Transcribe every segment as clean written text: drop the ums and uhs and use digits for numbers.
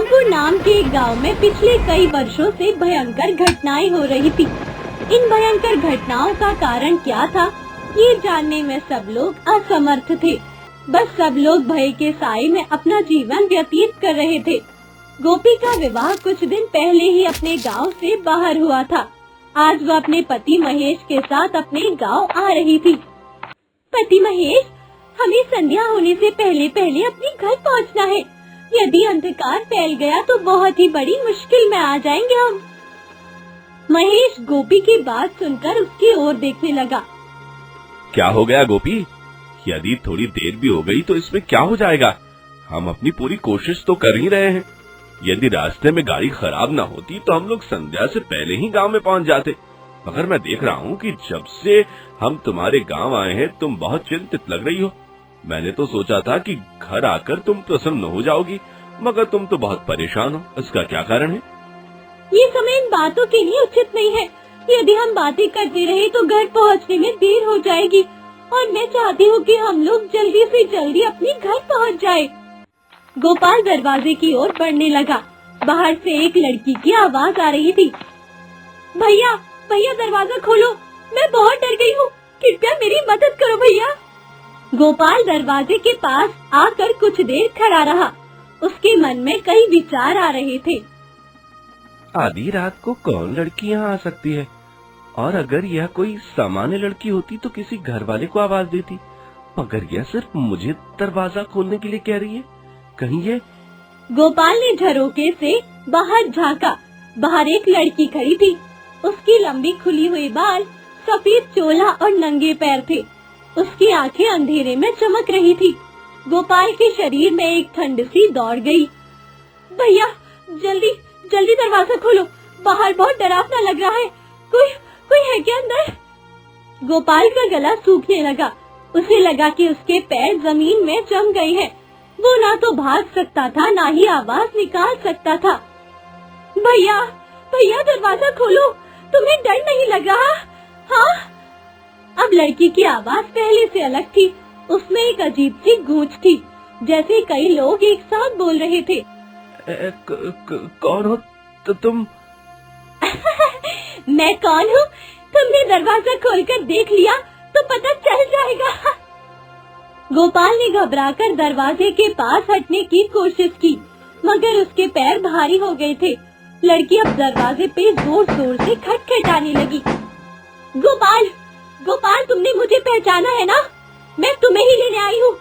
रामपुर नाम के एक गांव में पिछले कई वर्षों से भयंकर घटनाएं हो रही थी। इन भयंकर घटनाओं का कारण क्या था, ये जानने में सब लोग असमर्थ थे। बस सब लोग भय के साए में अपना जीवन व्यतीत कर रहे थे। गोपी का विवाह कुछ दिन पहले ही अपने गांव से बाहर हुआ था। आज वह अपने पति महेश के साथ अपने गांव आ रही थी। पति महेश, हमें संध्या होने से पहले पहले अपने घर पहुंचना है। यदि अंधकार फैल गया तो बहुत ही बड़ी मुश्किल में आ जाएंगे हम। महेश गोपी की बात सुनकर उसकी ओर देखने लगा। क्या हो गया गोपी? यदि थोड़ी देर भी हो गई तो इसमें क्या हो जाएगा? हम अपनी पूरी कोशिश तो कर ही रहे हैं। यदि रास्ते में गाड़ी खराब ना होती तो हम लोग संध्या से पहले ही गांव में पहुंच जाते। मगर मैं देख रहा हूँ कि जब से हम तुम्हारे गांव आए हैं तुम बहुत चिंतित लग रही हो। मैंने तो सोचा था कि घर आकर तुम प्रसन्न हो जाओगी, मगर तुम तो बहुत परेशान हो। इसका क्या कारण है? ये समय इन बातों के लिए उचित नहीं है। यदि हम बातें करते रहे तो घर पहुंचने में देर हो जाएगी और मैं चाहती हूँ कि हम लोग जल्दी से जल्दी अपने घर पहुँच जाए। गोपाल दरवाजे की ओर बढ़ने लगा। बाहर से एक लड़की की आवाज आ रही थी। भैया, भैया दरवाजा खोलो, मैं बहुत डर गई हूँ, कृपया मेरी मदद करो भैया। गोपाल दरवाजे के पास आकर कुछ देर खड़ा रहा। उसके मन में कई विचार आ रहे थे। आधी रात को कौन लड़की यहाँ आ सकती है? और अगर यह कोई सामान्य लड़की होती तो किसी घर वाले को आवाज देती, मगर यह सिर्फ मुझे दरवाजा खोलने के लिए कह रही है। कहीं ये... गोपाल ने झरोके से बाहर झांका। बाहर एक लड़की खड़ी थी। उसकी लंबी खुली हुई बाल, सफेद चोला और नंगे पैर थे। उसकी आंखें अंधेरे में चमक रही थी। गोपाल के शरीर में एक ठंड सी दौड़ गई। भैया, जल्दी जल्दी दरवाजा खोलो, बाहर बहुत डरावना लग रहा है। कोई है क्या अंदर? गोपाल का गला सूखने लगा। उसे लगा कि उसके पैर जमीन में जम गए हैं। वो ना तो भाग सकता था, ना ही आवाज निकाल सकता था। भैया, भैया दरवाजा खोलो, तुम्हें डर नहीं लग रहा? हाँ? अब लड़की की आवाज पहले से अलग थी। उसमें एक अजीब सी गूंज थी, जैसे कई लोग एक साथ बोल रहे थे। कौन हो तुम? मैं कौन हूँ? तुमने दरवाजा खोलकर देख लिया तो पता चल जाएगा। गोपाल ने घबराकर दरवाजे के पास हटने की कोशिश की, मगर उसके पैर भारी हो गए थे। लड़की अब दरवाजे पे जोर जोर से खटखटाने लगी। गोपाल, गोपाल, तुमने मुझे पहचाना है ना? मैं तुम्हें ही लेने आई हूँ।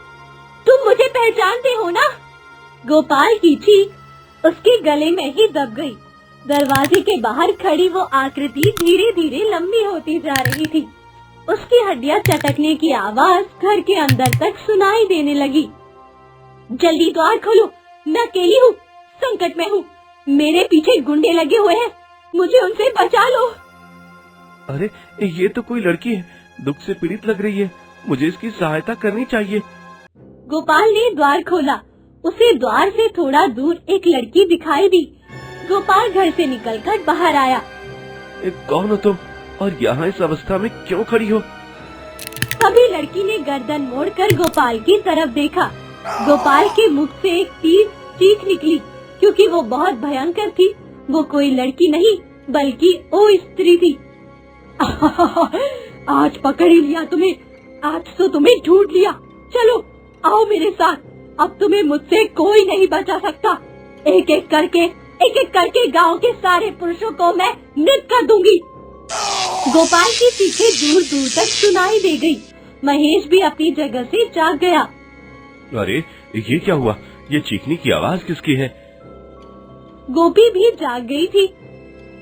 तुम मुझे पहचानते हो ना? गोपाल की चीख उसके गले में ही दब गई। दरवाजे के बाहर खड़ी वो आकृति धीरे धीरे लंबी होती जा रही थी। उसकी हड्डियां चटकने की आवाज घर के अंदर तक सुनाई देने लगी। जल्दी द्वार खोलो, मैं अकेली हूँ, संकट में हूँ। मेरे पीछे गुंडे लगे हुए हैं, मुझे उनसे बचा लो। अरे ये तो कोई लड़की है, दुख से पीड़ित लग रही है। मुझे इसकी सहायता करनी चाहिए। गोपाल ने द्वार खोला। उसे द्वार से थोड़ा दूर एक लड़की दिखाई दी। गोपाल घर से निकलकर बाहर आया। कौन हो तुम और यहाँ इस अवस्था में क्यों खड़ी हो? तभी लड़की ने गर्दन मोड़कर गोपाल की तरफ देखा। गोपाल के मुख से एक तीव्र चीख निकली, क्योंकि वो बहुत भयंकर थी। वो कोई लड़की नहीं बल्कि वो स्त्री थी। आज पकड़ ही लिया तुम्हें, आज तो तुम्हें ढूंढ लिया। चलो आओ मेरे साथ, अब तुम्हें मुझसे कोई नहीं बचा सकता। एक एक करके गांव के सारे पुरुषों को मैं मृत कर दूंगी। गोपाल की चीखें दूर दूर तक सुनाई दे गई। महेश भी अपनी जगह से जाग गया। अरे ये क्या हुआ? ये चीखने की आवाज किसकी है? गोपी भी जाग गई थी।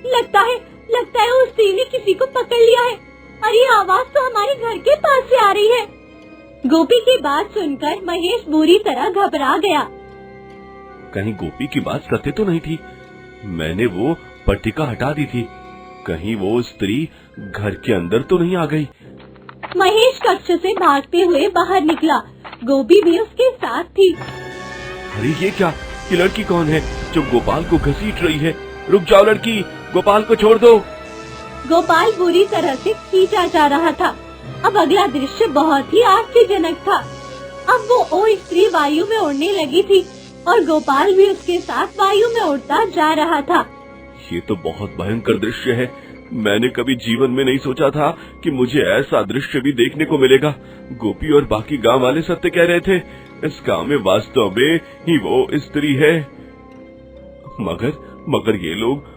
लगता है उस स्त्री ने किसी को पकड़ लिया है। अरे आवाज तो हमारे घर के पास से आ रही है। गोपी की बात सुनकर महेश बुरी तरह घबरा गया। कहीं गोपी की बात सत्य तो नहीं थी? मैंने वो पट्टिका हटा दी थी। कहीं वो स्त्री घर के अंदर तो नहीं आ गई? महेश कक्ष से भागते हुए बाहर निकला। गोपी भी उसके साथ थी। अरे ये क्या? ये लड़की कौन है जो गोपाल को घसीट रही है? रुक जाओ लड़की, गोपाल को छोड़ दो। गोपाल बुरी तरह से खींचा जा रहा था। अब अगला दृश्य बहुत ही आश्चर्यजनक था। अब वो स्त्री वायु में उड़ने लगी थी। और गोपाल भी उसके साथ वायु में उड़ता जा रहा था। ये तो बहुत भयंकर दृश्य है। मैंने कभी जीवन में नहीं सोचा था कि मुझे ऐसा दृश्य भी देखने को मिलेगा। गोपी और बाकी गांव वाले सत्य कह रहे थे, इस गांव में वास्तव में ही वो स्त्री है। मगर ये लोग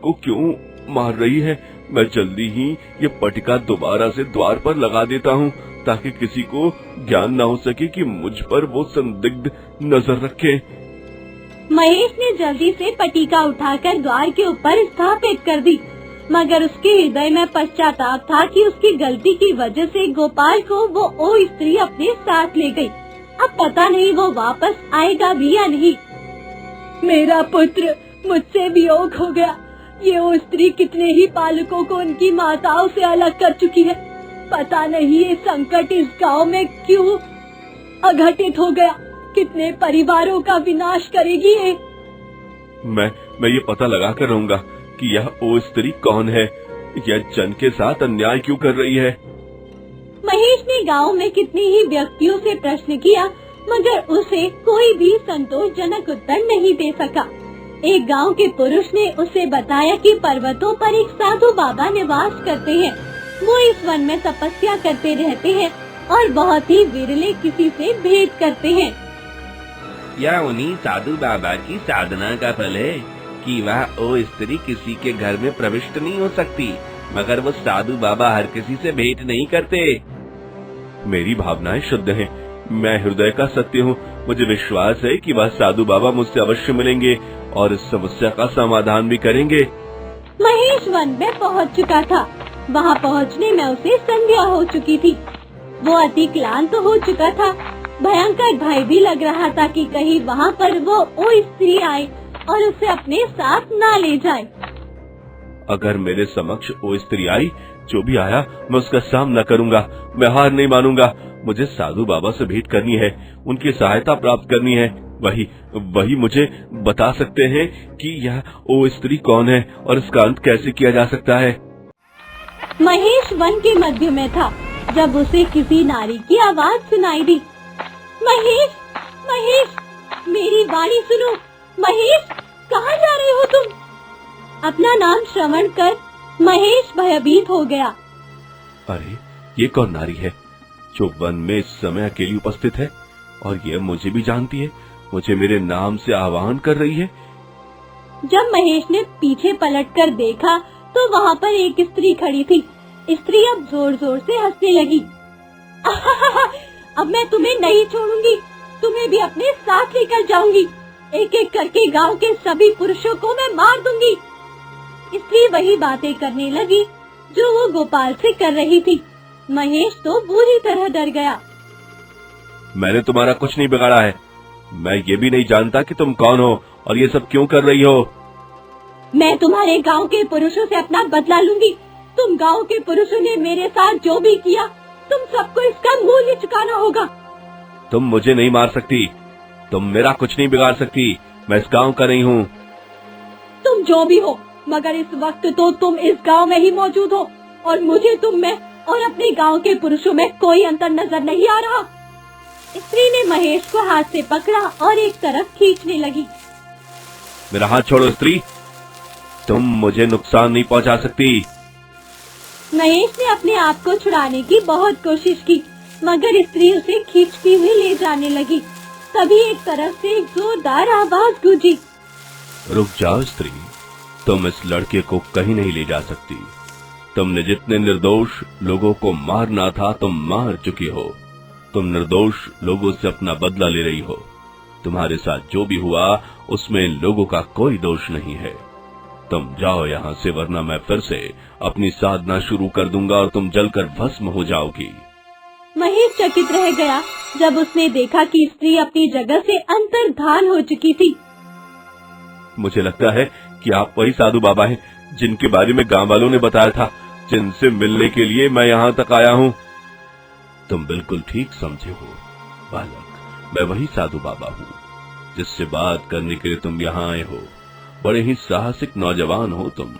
को क्यों मार रही है? मैं जल्दी ही ये पटिका दोबारा से द्वार पर लगा देता हूँ, ताकि किसी को ज्ञान न हो सके कि मुझ पर वो संदिग्ध नजर रखे। महेश ने जल्दी से पटिका उठाकर द्वार के ऊपर स्थापित कर दी, मगर उसके हृदय में पश्चाताप था कि उसकी गलती की वजह से गोपाल को वो स्त्री अपने साथ ले गई। अब पता नहीं वो वापस आएगा भी या नहीं। मेरा पुत्र मुझसे वियोग हो गया। ये वो स्त्री कितने ही बालकों को उनकी माताओं से अलग कर चुकी है। पता नहीं ये संकट इस गांव में क्यों अघटित हो गया। कितने परिवारों का विनाश करेगी ये। मैं ये पता लगा कर रहूंगा कि यह वो स्त्री कौन है। यह जन के साथ अन्याय क्यों कर रही है। महेश ने गांव में कितने ही व्यक्तियों से प्रश्न किया, मगर उसे कोई भी संतोषजनक उत्तर नहीं दे सका। एक गांव के पुरुष ने उसे बताया कि पर्वतों पर एक साधु बाबा निवास करते हैं। वो इस वन में तपस्या करते रहते हैं और बहुत ही विरले किसी से भेंट करते हैं। यह उन्हीं साधु बाबा की साधना का फल है कि वह वो स्त्री किसी के घर में प्रविष्ट नहीं हो सकती, मगर वो साधु बाबा हर किसी से भेंट नहीं करते। मेरी भावनाएं शुद्ध हैं। मैं हृदय का सत्य हूँ। मुझे विश्वास है कि वह साधु बाबा मुझसे अवश्य मिलेंगे और इस समस्या का समाधान भी करेंगे। महेश वन में पहुंच चुका था। वहां पहुंचने में उसे संध्या हो चुकी थी। वो अति क्लांत हो चुका था। भयंकर भय भी लग रहा था कि कहीं वहां पर वो स्त्री आए और उसे अपने साथ ना ले जाए। अगर मेरे समक्ष वो स्त्री आई, जो भी आया मैं उसका सामना करूंगा। मैं हार नहीं मानूंगा। मुझे साधु बाबा से भेंट करनी है, उनकी सहायता प्राप्त करनी है। वही मुझे बता सकते हैं कि यह वो स्त्री कौन है और इसका अंत कैसे किया जा सकता है। महेश वन के मध्य में था जब उसे किसी नारी की आवाज सुनाई दी। महेश, महेश, मेरी वाणी सुनो। महेश, कहाँ जा रहे हो तुम? अपना नाम श्रवण कर महेश भयभीत हो गया। अरे, ये कौन नारी है जो वन में इस समय अकेली उपस्थित है और ये मुझे भी जानती है? मुझे मेरे नाम से आह्वान कर रही है। जब महेश ने पीछे पलटकर देखा तो वहाँ पर एक स्त्री खड़ी थी। स्त्री अब जोर जोर से हंसने लगी। अब मैं तुम्हें नहीं छोड़ूंगी, तुम्हें भी अपने साथ लेकर जाऊंगी। एक एक करके गांव के सभी पुरुषों को मैं मार दूंगी। स्त्री वही बातें करने लगी जो वो गोपाल से कर रही थी। महेश तो बुरी तरह डर गया। मैंने तुम्हारा कुछ नहीं बिगाड़ा है। मैं ये भी नहीं जानता कि तुम कौन हो और ये सब क्यों कर रही हो। मैं तुम्हारे गांव के पुरुषों से अपना बदला लूंगी। तुम गांव के पुरुषों ने मेरे साथ जो भी किया, तुम सबको इसका मूल्य चुकाना होगा। तुम मुझे नहीं मार सकती। तुम मेरा कुछ नहीं बिगाड़ सकती। मैं इस गांव का नहीं हूँ। तुम जो भी हो, मगर इस वक्त तो तुम इस गांव में ही मौजूद हो और मुझे तुम में और अपने गांव के पुरुषों में कोई अंतर नजर नहीं आ रहा। स्त्री ने महेश को हाथ से पकड़ा और एक तरफ खींचने लगी। मेरा हाथ छोड़ो स्त्री, तुम मुझे नुकसान नहीं पहुंचा सकती। महेश ने अपने आप को छुड़ाने की बहुत कोशिश की, मगर स्त्री उसे खींचती हुई ले जाने लगी। तभी एक तरफ से एक जोरदार आवाज गूंजी। रुक जाओ स्त्री, तुम इस लड़के को कहीं नहीं ले जा सकती। तुमने जितने निर्दोष लोगों को मारना था तुम मार चुकी हो। तुम निर्दोष लोगों से अपना बदला ले रही हो। तुम्हारे साथ जो भी हुआ उसमें लोगों का कोई दोष नहीं है। तुम जाओ यहाँ से, वरना मैं फिर से अपनी साधना शुरू कर दूंगा और तुम जलकर भस्म हो जाओगी। महेश चकित रह गया जब उसने देखा कि स्त्री अपनी जगह से अंतर्धान हो चुकी थी। मुझे लगता है कि आप वही साधु बाबा हैं जिनके बारे में गांव वालों ने बताया था, जिनसे मिलने के लिए मैं यहाँ तक आया हूँ। तुम बिल्कुल ठीक समझे हो बालक, मैं वही साधु बाबा हूँ जिससे बात करने के लिए तुम यहाँ आए हो। बड़े ही साहसिक नौजवान हो तुम,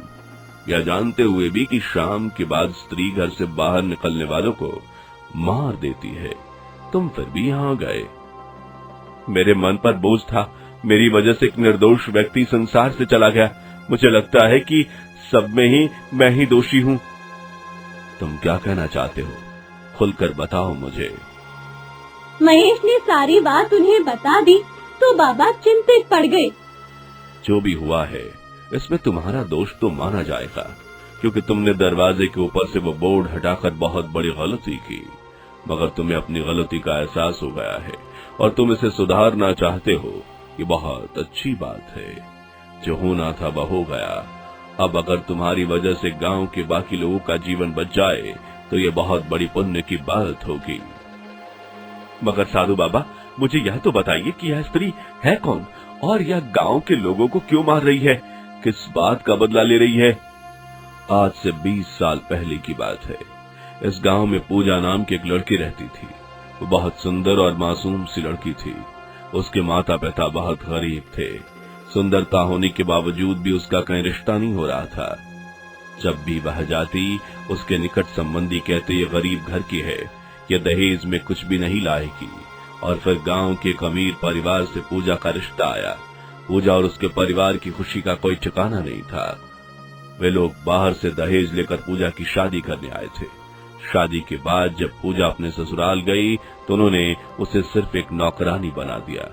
यह जानते हुए भी कि शाम के बाद स्त्री घर से बाहर निकलने वालों को मार देती है। तुम फिर भी यहाँ गए। मेरे मन पर बोझ था। मेरी वजह से एक निर्दोष व्यक्ति संसार से चला गया। मुझे लगता है कि सब में ही मैं ही दोषी हूँ। तुम क्या कहना चाहते हो? खुलकर बताओ मुझे। महेश ने सारी बात उन्हें बता दी तो बाबा चिंतित पड़ गए। जो भी हुआ है इसमें तुम्हारा दोष तो माना जाएगा, क्योंकि तुमने दरवाजे के ऊपर से वो बोर्ड हटाकर बहुत बड़ी गलती की। मगर तुम्हें अपनी गलती का एहसास हो गया है और तुम इसे सुधारना चाहते हो। ये बहुत अच्छी बात है। जो होना था वह हो गया। अब अगर तुम्हारी वजह से गांव के बाकी लोगों का जीवन बच जाए तो ये बहुत बड़ी पुण्य की बात होगी। मगर साधु बाबा, मुझे यह तो बताइए कि यह स्त्री है कौन और यह गांव के लोगों को क्यों मार रही है? किस बात का बदला ले रही है? आज से 20 साल पहले की बात है। इस गांव में पूजा नाम की एक लड़की रहती थी। वो बहुत सुंदर और मासूम सी लड़की थी। उसके माता पिता बहुत गरीब थे। सुंदरता होने के बावजूद भी उसका कहीं रिश्ता नहीं हो रहा था। जब भी वह जाती, उसके निकट संबंधी कहते ये गरीब घर की है, ये दहेज में कुछ भी नहीं लाएगी। और फिर गांव के एक अमीर परिवार से पूजा का रिश्ता आया। पूजा और उसके परिवार की खुशी का कोई ठिकाना नहीं था। वे लोग बाहर से दहेज लेकर पूजा की शादी करने आए थे। शादी के बाद जब पूजा अपने ससुराल गई तो उन्होंने उसे सिर्फ एक नौकरानी बना दिया।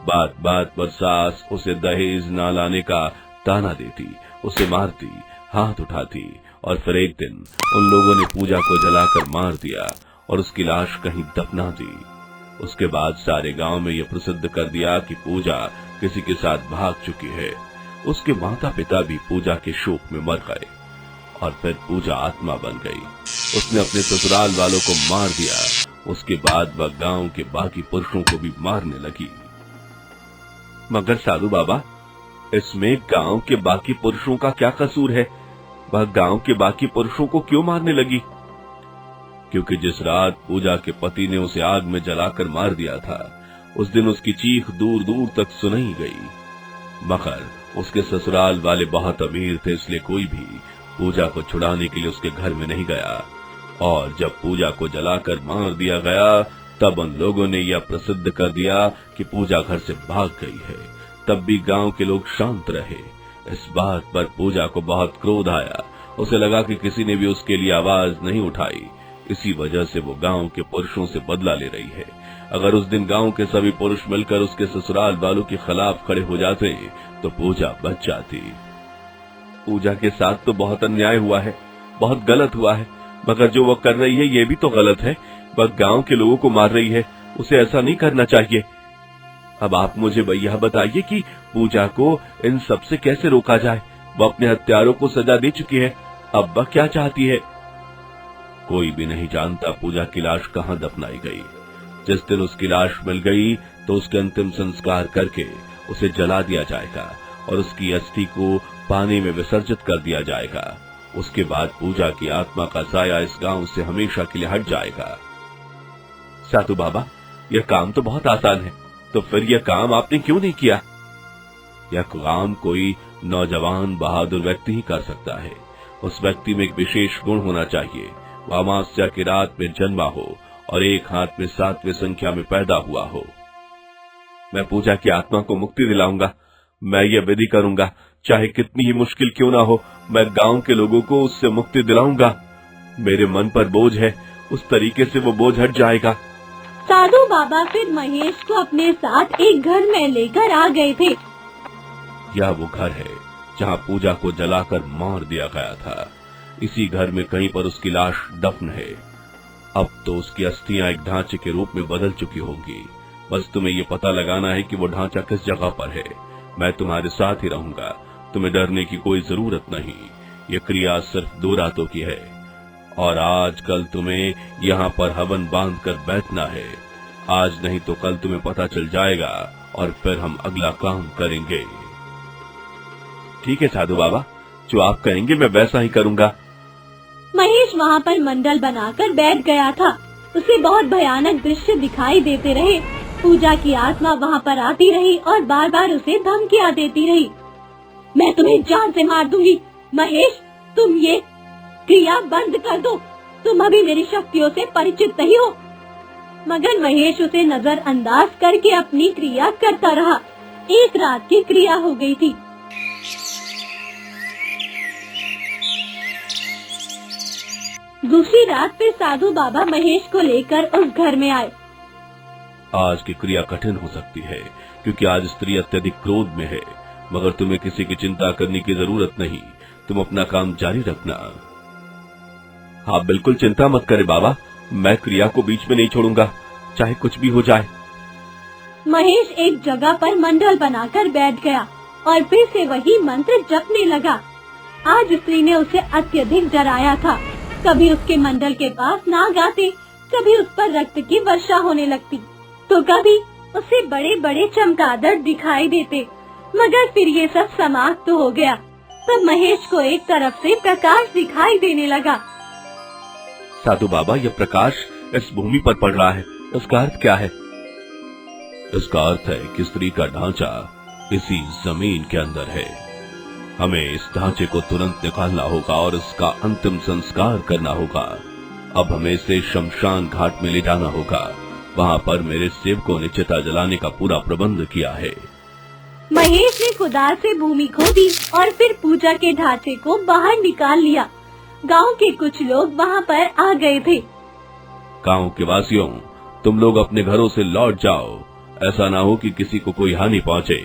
बात बात पर सास उसे दहेज न लाने का ताना देती, उसे मारती, हाथ उठाती और फिर एक दिन उन लोगों ने पूजा को जलाकर मार दिया और उसकी लाश कहीं दफना दी। उसके बाद सारे गांव में यह प्रसिद्ध कर दिया कि पूजा किसी के साथ भाग चुकी है। उसके माता पिता भी पूजा के शोक में मर गए और फिर पूजा आत्मा बन गई। उसने अपने ससुराल वालों को मार दिया। उसके बाद वह गांव के बाकी पुरुषों को भी मारने लगी। मगर साधु बाबा, इसमें गांव के बाकी पुरुषों का क्या कसूर है? वह गांव के बाकी पुरुषों को क्यों मारने लगी? क्योंकि जिस रात पूजा के पति ने उसे आग में जलाकर मार दिया था, उस दिन उसकी चीख दूर दूर तक सुनाई गई। मगर उसके ससुराल वाले बहुत अमीर थे, इसलिए कोई भी पूजा को छुड़ाने के लिए उसके घर में नहीं गया। और जब पूजा को जलाकर मार दिया गया तब उन लोगों ने यह प्रसिद्ध कर दिया कि पूजा घर से भाग गई है। तब भी गांव के लोग शांत रहे। इस बात पर पूजा को बहुत क्रोध आया। उसे लगा कि किसी ने भी उसके लिए आवाज नहीं उठाई। इसी वजह से वो गांव के पुरुषों से बदला ले रही है। अगर उस दिन गांव के सभी पुरुष मिलकर उसके ससुराल वालों के खिलाफ खड़े हो जाते तो पूजा बच जाती। पूजा के साथ तो बहुत अन्याय हुआ है, बहुत गलत हुआ है। मगर जो वो कर रही है ये भी तो गलत है। वह गांव के लोगों को मार रही है। उसे ऐसा नहीं करना चाहिए। अब आप मुझे यह बताइए कि पूजा को इन सब से कैसे रोका जाए? वह अपने हत्यारों को सजा दे चुकी है। अब वह क्या चाहती है? कोई भी नहीं जानता पूजा की लाश कहाँ दफनाई गई। जिस दिन उसकी लाश मिल गई तो उसके अंतिम संस्कार करके उसे जला दिया जाएगा और उसकी अस्थि को पानी में विसर्जित कर दिया जाएगा। उसके बाद पूजा की आत्मा का साया इस गांव से हमेशा के लिए हट जाएगा। साधु बाबा, यह काम तो बहुत आसान है, तो फिर यह काम आपने क्यों नहीं किया? यह काम कोई नौजवान बहादुर व्यक्ति ही कर सकता है। उस व्यक्ति में एक विशेष गुण होना चाहिए। वह अमावस्या की रात में जन्मा हो और एक हाथ में 7वें संख्या में पैदा हुआ हो। मैं पूजा की आत्मा को मुक्ति दिलाऊंगा। मैं यह विधि करूंगा, चाहे कितनी ही मुश्किल क्यों ना हो। मैं गांव के लोगों को उससे मुक्ति दिलाऊंगा। मेरे मन पर बोझ है, उस तरीके से वो बोझ हट जाएगा। साधु बाबा फिर महेश को अपने साथ एक घर में लेकर आ गए थे। यह वो घर है जहाँ पूजा को जलाकर मार दिया गया था। इसी घर में कहीं पर उसकी लाश दफन है। अब तो उसकी अस्थियां एक ढांचे के रूप में बदल चुकी होंगी। बस तुम्हें ये पता लगाना है कि वो ढांचा किस जगह पर है। मैं तुम्हारे साथ ही रहूंगा। तुम्हें डरने की कोई जरूरत नहीं। ये क्रिया सिर्फ 2 रातों की है और आज कल तुम्हें यहाँ पर हवन बांध कर बैठना है। आज नहीं तो कल तुम्हें पता चल जाएगा और फिर हम अगला काम करेंगे। ठीक है साधु बाबा, जो आप कहेंगे मैं वैसा ही करूंगा। महेश वहाँ पर मंडल बनाकर बैठ गया था। उसे बहुत भयानक दृश्य दिखाई देते रहे। पूजा की आत्मा वहाँ पर आती रही और बार बार उसे धमकियाँ देती रही। मैं तुम्हें जान से मार दूंगी। महेश, तुम ये क्रिया बंद कर दो। तुम अभी मेरी शक्तियों से परिचित नहीं हो। मगर महेश उसे नजरअंदाज करके अपनी क्रिया करता रहा। एक रात की क्रिया हो गई थी। दूसरी रात फिर साधु बाबा महेश को लेकर उस घर में आए। आज की क्रिया कठिन हो सकती है क्योंकि आज स्त्री अत्यधिक क्रोध में है, मगर तुम्हें किसी की चिंता करने की जरूरत नहीं। तुम अपना काम जारी रखना। आप बिल्कुल चिंता मत करें बाबा, मैं क्रिया को बीच में नहीं छोड़ूंगा, चाहे कुछ भी हो जाए। महेश एक जगह पर मंडल बनाकर बैठ गया और फिर से वही मंत्र जपने लगा। आज स्त्री ने उसे अत्यधिक डराया था। कभी उसके मंडल के पास नाग आते, कभी उस पर रक्त की वर्षा होने लगती, तो कभी उसे बड़े बड़े चमगादड़ दिखाई देते। मगर फिर ये सब समाप्त हो गया। तब महेश को एक तरफ से प्रकाश दिखाई देने लगा। साधु बाबा, यह प्रकाश इस भूमि पर पड़ रहा है, इसका अर्थ क्या है? इसका अर्थ है कि स्त्री का ढांचा इसी जमीन के अंदर है। हमें इस ढांचे को तुरंत निकालना होगा और इसका अंतिम संस्कार करना होगा। अब हमें इसे शमशान घाट में ले जाना होगा। वहाँ पर मेरे सेवकों ने चिता जलाने का पूरा प्रबंध किया है। महेश ने कुदाल से भूमि खोदी और फिर पूजा के ढांचे को बाहर निकाल लिया। गांव के कुछ लोग वहाँ पर आ गए थे। गांव के वासियों, तुम लोग अपने घरों से लौट जाओ। ऐसा ना हो कि किसी को कोई हानि पहुँचे।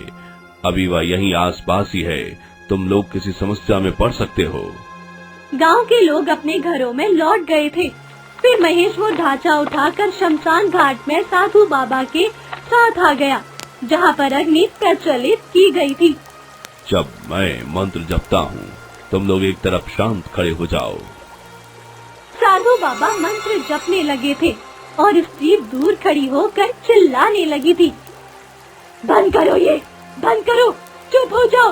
अभी वह यहीं आसपास ही है, तुम लोग किसी समस्या में पड़ सकते हो। गांव के लोग अपने घरों में लौट गए थे। फिर महेश वो ढांचा उठाकर शमशान घाट में साधु बाबा के साथ आ गया, जहाँ पर अग्नि प्रज्वलित की गई थी। जब मैं मंत्र जपता हूँ, तुम लोग एक तरफ शांत खड़े हो जाओ। साधु बाबा मंत्र जपने लगे थे और स्त्री दूर खड़ी होकर चिल्लाने लगी थी। बंद करो ये, बंद करो, चुप हो जाओ।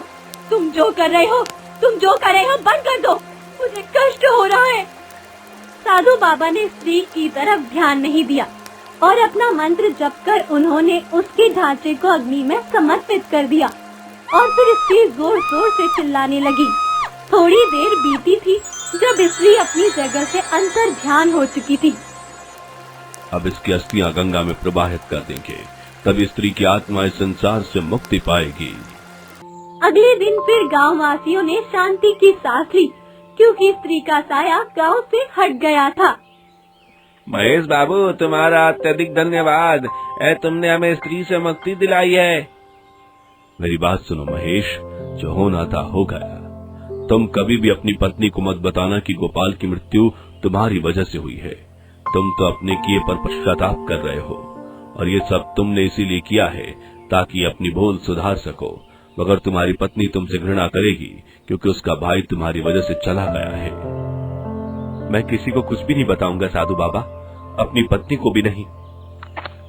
तुम जो कर रहे हो बंद कर दो, मुझे कष्ट हो रहा है। साधु बाबा ने स्त्री की तरफ ध्यान नहीं दिया और अपना मंत्र जपकर उन्होंने उसके ढांचे को अग्नि में समर्पित कर दिया और फिर स्त्री जोर जोर से चिल्लाने लगी। थोड़ी देर बीती थी जब स्त्री अपनी जगह से अंतर ध्यान हो चुकी थी। अब इसकी अस्थियां गंगा में प्रवाहित कर देंगे, तभी स्त्री की आत्मा इस संसार से मुक्ति पाएगी। अगले दिन फिर गांव वासियों ने शांति की सांस ली, क्योंकि स्त्री का साया गांव से हट गया था। महेश बाबू, तुम्हारा अत्यधिक धन्यवाद। तुमने हमें स्त्री से मुक्ति दिलाई है। मेरी बात सुनो महेश, जो होना था हो गया। तुम कभी भी अपनी पत्नी को मत बताना कि गोपाल की मृत्यु तुम्हारी वजह से हुई है। तुम तो अपने किए पर पश्चाताप कर रहे हो और ये सब तुमने इसीलिए किया है ताकि अपनी भूल सुधार सको। मगर तुम्हारी पत्नी तुमसे घृणा करेगी क्योंकि उसका भाई तुम्हारी वजह से चला गया है। मैं किसी को कुछ भी नहीं बताऊंगा साधु बाबा, अपनी पत्नी को भी नहीं।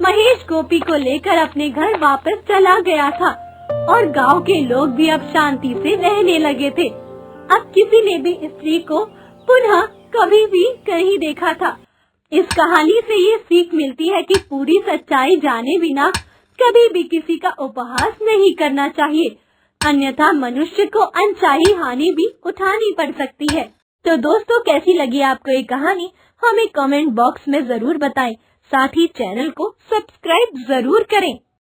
महेश गोपी को लेकर अपने घर वापस चला गया था और गांव के लोग भी अब शांति से रहने लगे थे। अब किसी ने भी स्त्री को पुनः कभी भी नहीं देखा था। इस कहानी से ये सीख मिलती है कि पूरी सच्चाई जाने बिना कभी भी किसी का उपहास नहीं करना चाहिए, अन्यथा मनुष्य को अनचाही हानि भी उठानी पड़ सकती है। तो दोस्तों, कैसी लगी आपको ये कहानी, हमें कमेंट बॉक्स में जरूर बताएं। साथ ही चैनल को सब्सक्राइब जरूर करें।